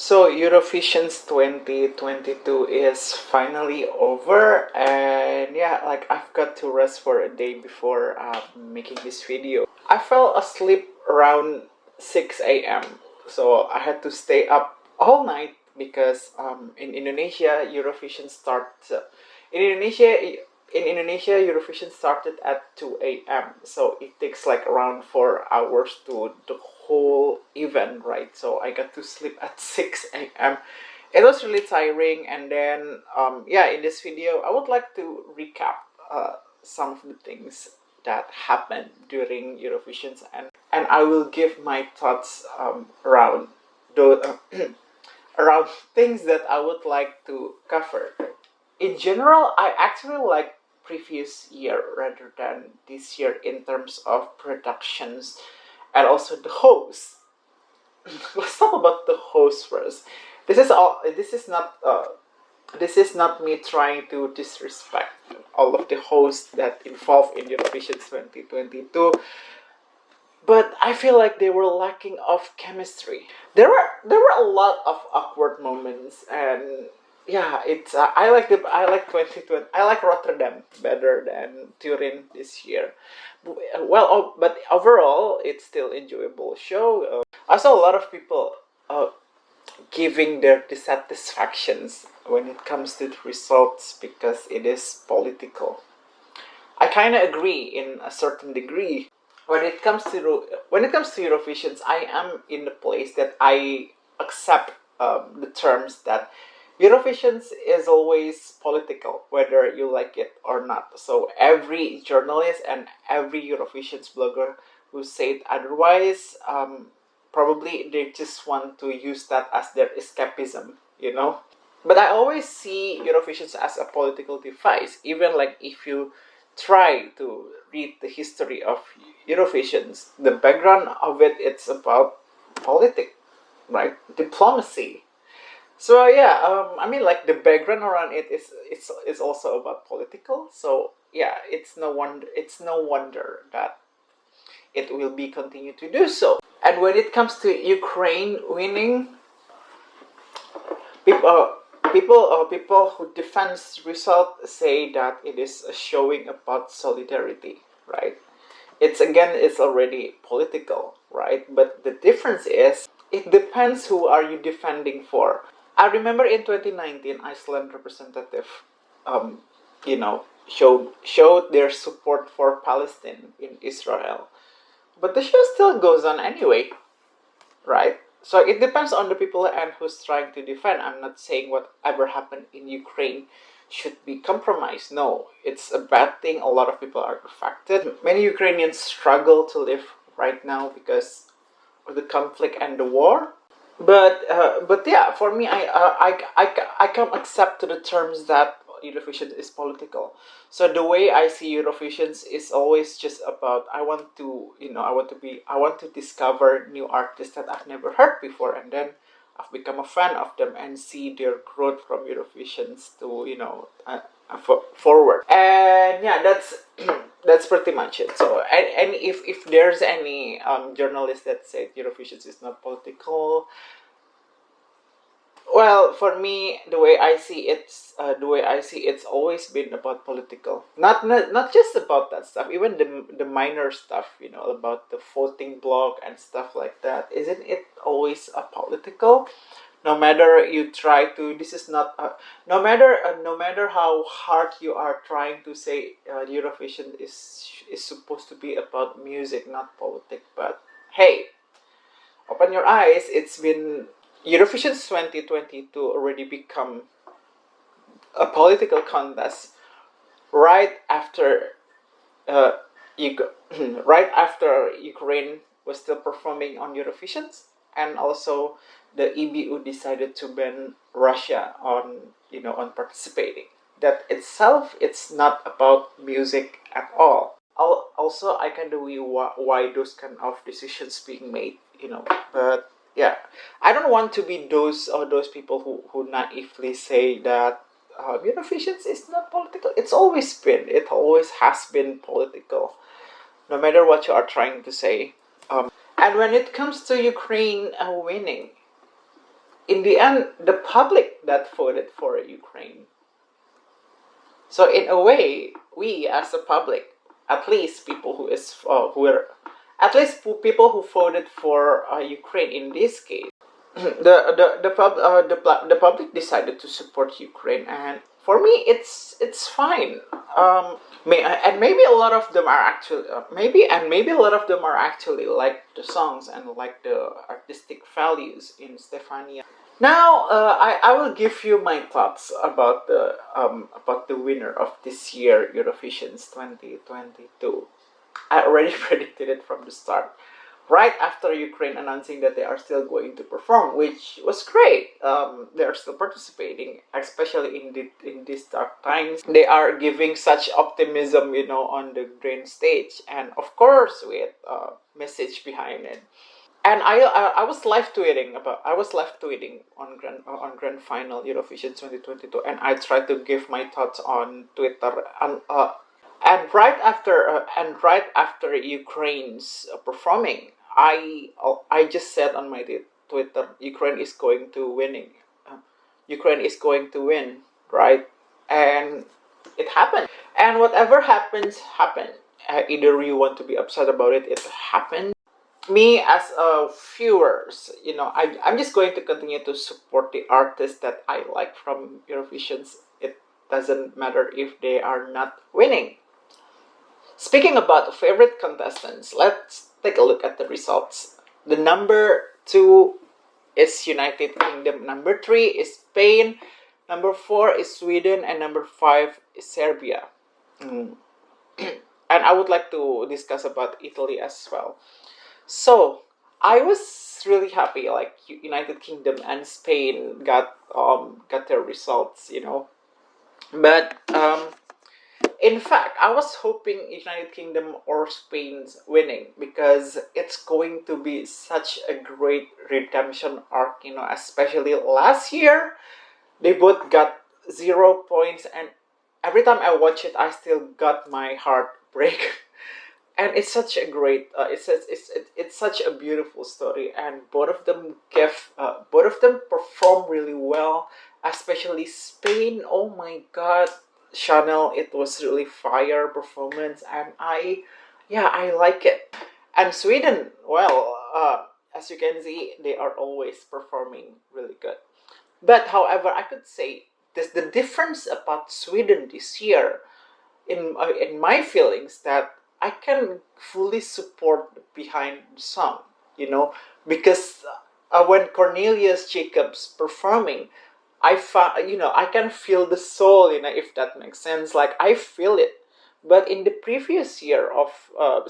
So Eurovision's 2022 is finally over, and yeah, like I've got to rest for a day before making this video. I fell asleep around 6 a.m. So I had to stay up all night because in Indonesia Eurovision starts in Indonesia in Indonesia Eurovision started at 2 a.m. So it takes like around 4 hours to the whole event, right? So I got to sleep at 6 a.m. It was really tiring, and then yeah, in this video I would like to recap some of the things that happened during Eurovision, and I will give my thoughts around those around things that I would like to cover. In general, I actually like previous year rather than this year in terms of productions and also the host. Let's talk about the host first. This is all. This is not me trying to disrespect all of the hosts that involved in Eurovision 2022, but I feel like they were lacking of chemistry. There were a lot of awkward moments, and yeah, it's I like 2020. I like Rotterdam better than Turin this year. But overall, it's still enjoyable show. I saw a lot of people giving their dissatisfactions when it comes to the results because it is political. I kind of agree in a certain degree. When it comes to Eurovisions, I am in the place that I accept the terms that Eurovisions is always political, whether you like it or not. So every journalist and every Eurovisions blogger who said otherwise, probably they just want to use that as their escapism, you know. But I always see Eurovisions as a political device, even like if you try to read the history of Eurovisions, the background of it's about politics, right? Diplomacy. So yeah, I mean like the background around it is also about political. So yeah, it's no wonder that it will be continue to do so. And when it comes to Ukraine winning, people who defends result say that it is a showing about solidarity, right? It's already political, right? But the difference is it depends who are you defending for. I remember in 2019 Iceland representative showed their support for Palestine in Israel, but the show still goes on anyway, right? So it depends on the people and who's trying to defend. I'm not saying whatever happened in Ukraine should be compromised. No, it's a bad thing. A lot of people are affected. Many Ukrainians struggle to live right now because of the conflict and the war. But yeah, for me, I can accept to the terms that Eurovision is political. So the way I see Eurovision is always just about I want to discover new artists that I've never heard before, and then I've become a fan of them and see their growth from Eurovision to forward. And yeah, that's that's pretty much it. So and if there's any journalist that said Eurovision is not political, well, for me, the way I see it's always been about political. Not just about that stuff. Even the minor stuff, about the voting block and stuff like that. Isn't it always a political? No matter you try to, this is not. No matter how hard you are trying to say Eurovision is supposed to be about music, not politics. But hey, open your eyes. It's been Eurovision 2022 already become a political contest right after uh, right after Ukraine was still performing on Eurovision, and also the EBU decided to ban Russia on participating. That itself, it's not about music at all. Also, I can do why those kind of decisions being made, but yeah, I don't want to be those people who naively say that Eurovision is not political. It always has been political, no matter what you are trying to say. And when it comes to Ukraine winning, in the end, the public that voted for Ukraine. So in a way, we as a public, at least people who are, at least people who voted for Ukraine in this case, the public decided to support Ukraine, and for me, it's fine. And maybe a lot of them are actually maybe a lot of them are actually like the songs and like the artistic values in Stefania. Now, I will give you my thoughts about the winner of this year Eurovision's 2022. I already predicted it from the start, right after Ukraine announcing that they are still going to perform, which was great. They are still participating, especially in these dark times. They are giving such optimism, on the grand stage, and of course with a message behind it. And I was live tweeting on grand final Eurovision 2022, and I tried to give my thoughts on Twitter, and right after Ukraine's performing, I just said on my Twitter, Ukraine is going to win, right? And it happened. And whatever happens, happen. Either you want to be upset about it, it happened. Me as a viewers, I'm just going to continue to support the artists that I like from Eurovisions. It doesn't matter if they are not winning. Speaking about favorite contestants, let's take a look at the results. The number 2 is United Kingdom, number 3 is Spain, number 4 is Sweden, and number 5 is Serbia. And I would like to discuss about Italy as well. So I was really happy, like United Kingdom and Spain got their results, But in fact, I was hoping United Kingdom or Spain's winning, because it's going to be such a great redemption arc, especially last year. They both got 0 points, and every time I watch it, I still got my heart break. And it's such a great, it's such a beautiful story, and both of them perform really well, especially Spain. Oh my God, Chanel, it was really fire performance, and I like it. And Sweden, well, as you can see, they are always performing really good. But however, I could say the difference about Sweden this year, in my feelings, that I can fully support behind the song, because when Cornelius Jacobs performing, I can feel the soul, if that makes sense. Like, I feel it. But in the previous year of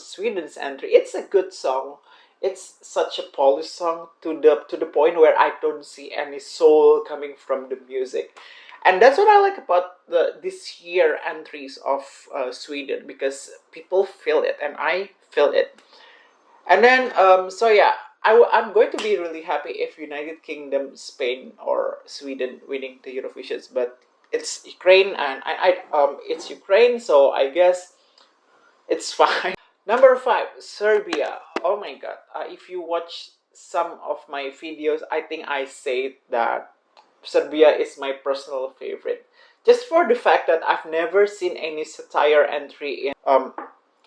Sweden's entry, it's a good song. It's such a polished song to the point where I don't see any soul coming from the music. And that's what I like about this year entries of Sweden, because people feel it and I feel it. And then, so yeah, I'm going to be really happy if United Kingdom, Spain, or Sweden winning the Eurovisions. But it's Ukraine, and it's Ukraine, so I guess it's fine. Number 5, Serbia. Oh my God! If you watch some of my videos, I think I say that Serbia is my personal favorite, just for the fact that I've never seen any satire entry in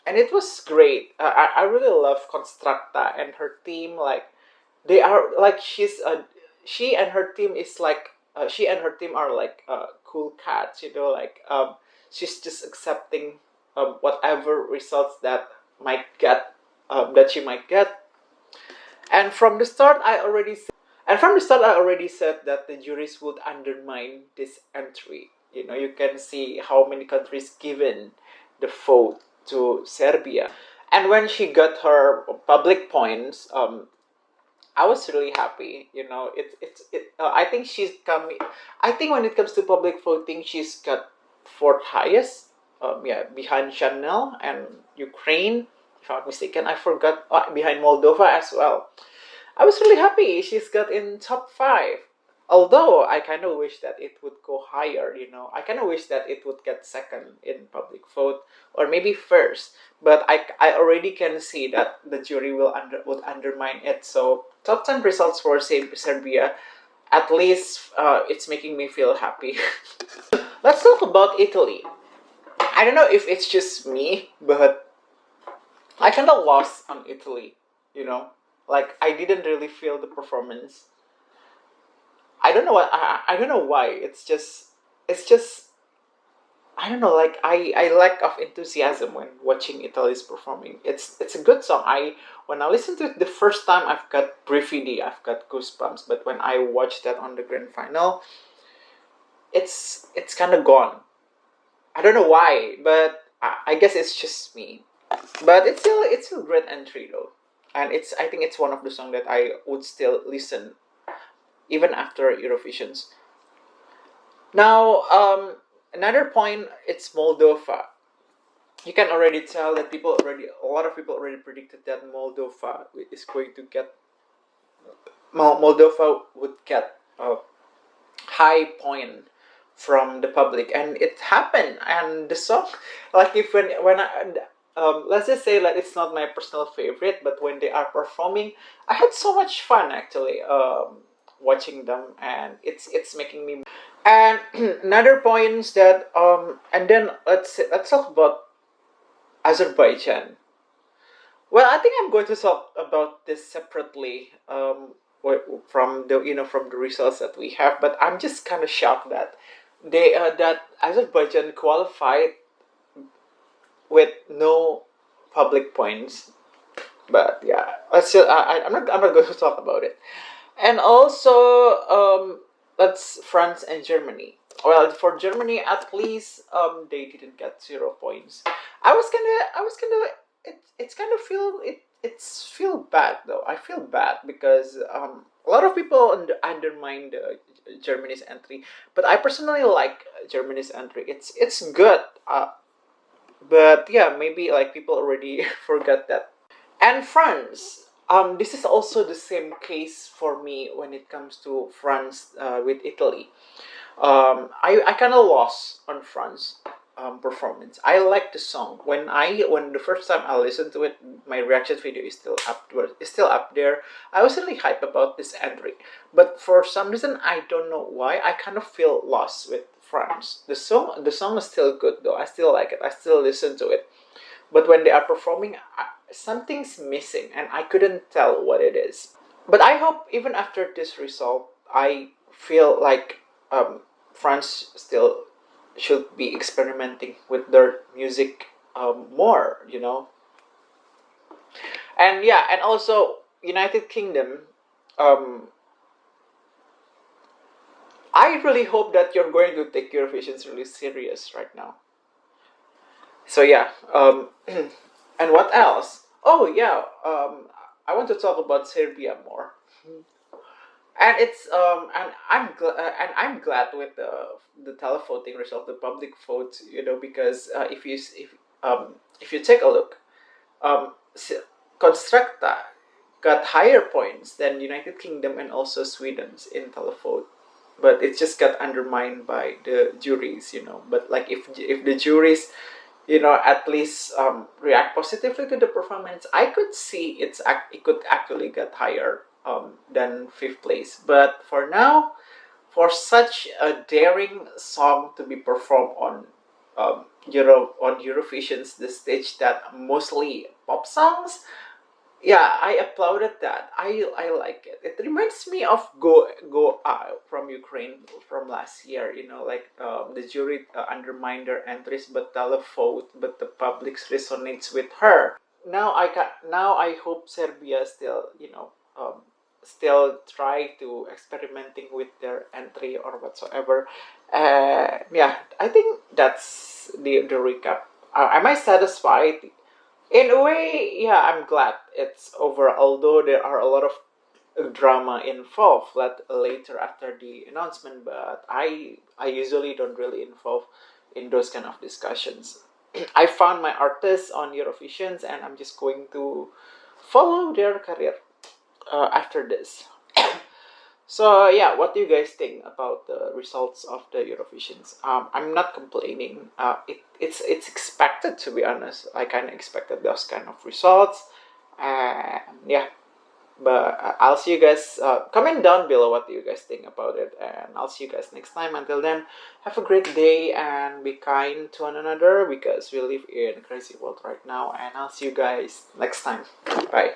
and it was great. I really love Constructa and her team. Like, they are like she and her team is like she and her team are like cool cats. Like, she's just accepting whatever results that she might get. And from the start, I already said that the juries would undermine this entry. You can see how many countries given the vote to Serbia. And when she got her public points, I was really happy. I think she's coming. I think when it comes to public voting, she's got 4th highest. Behind Chanel and Ukraine, if I'm not mistaken. I forgot, behind Moldova as well. I was really happy she's got in top 5. Although I kind of wish that it would go higher, I kind of wish that it would get 2nd in public vote, or maybe 1st. But I already can see that the jury would undermine it. So top 10 results for Serbia, at least it's making me feel happy. Let's talk about Italy. I don't know if it's just me, but I kind of lost on Italy. You know, like I didn't really feel the performance. I don't know what I don't know why. It's just I don't know. Like I lack of enthusiasm when watching Italy's performing. It's a good song. I When I listen to it the first time, I've got brividi, I've got goosebumps. But when I watched that on the grand final, it's kind of gone. I don't know why, but I guess it's just me. But it's still a great entry though, and I think it's one of the songs that I would still listen even after Eurovisions. Now, another point, it's Moldova. You can already tell that a lot of people already predicted that Moldova is going to get, Moldova would get a high point from the public, and it happened. And the song, like if when I let's just say like it's not my personal favorite, but when they are performing, I had so much fun actually watching them, and it's making me. And another points that and then let's talk about Azerbaijan. Well, I think I'm going to talk about this separately from the from the results that we have. But I'm just kind of shocked that that Azerbaijan qualified with no public points. But yeah, I'm not going to talk about it. And also, that's France and Germany. Well, for Germany, at least they didn't get 0 points. It's kind of it's feel bad though. I feel bad because a lot of people undermine Germany's entry, but I personally like Germany's entry. It's good. But yeah, maybe like people already forgot that. And France. This is also the same case for me when it comes to France with Italy. I kind of lost on France performance. I like the song. When the first time I listened to it, my reaction video is still up there. I was really hyped about this entry, but for some reason I don't know why I kind of feel lost with France. The song is still good though. I still like it. I still listen to it. But when they are performing, something's missing, and I couldn't tell what it is. But I hope even after this result, I feel like France still should be experimenting with their music more, And yeah, and also United Kingdom. Um, I really hope that you're going to take your visions really serious right now. So yeah, and what else? Oh yeah, I want to talk about Serbia more. And I'm glad with the televoting result, the public vote, because if you take a look, Constructa got higher points than United Kingdom and also Sweden's in televote, but it just got undermined by the juries, But like if the juries, at least react positively to the performance, I could see it could actually get higher than fifth place. But for now, for such a daring song to be performed on on Eurovision's the stage that mostly pop songs, yeah, I applauded that. I like it. It reminds me of Go Out from Ukraine from last year. Like the jury undermined their entries, but televote, but the public resonates with her. Now I hope Serbia still still try to experimenting with their entry or whatsoever. Yeah, I think that's the recap. Am I satisfied? In a way, yeah, I'm glad it's over. Although there are a lot of drama involved later after the announcement, but I usually don't really involve in those kind of discussions. I found my artists on Eurovisions, and I'm just going to follow their career after this. So yeah, what do you guys think about the results of the Eurovisions? I'm not complaining. It's expected, to be honest. I kind of expected those kind of results, and yeah. But I'll see you guys. Comment down below what you guys think about it, and I'll see you guys next time. Until then, have a great day and be kind to one another because we live in a crazy world right now. And I'll see you guys next time. Bye.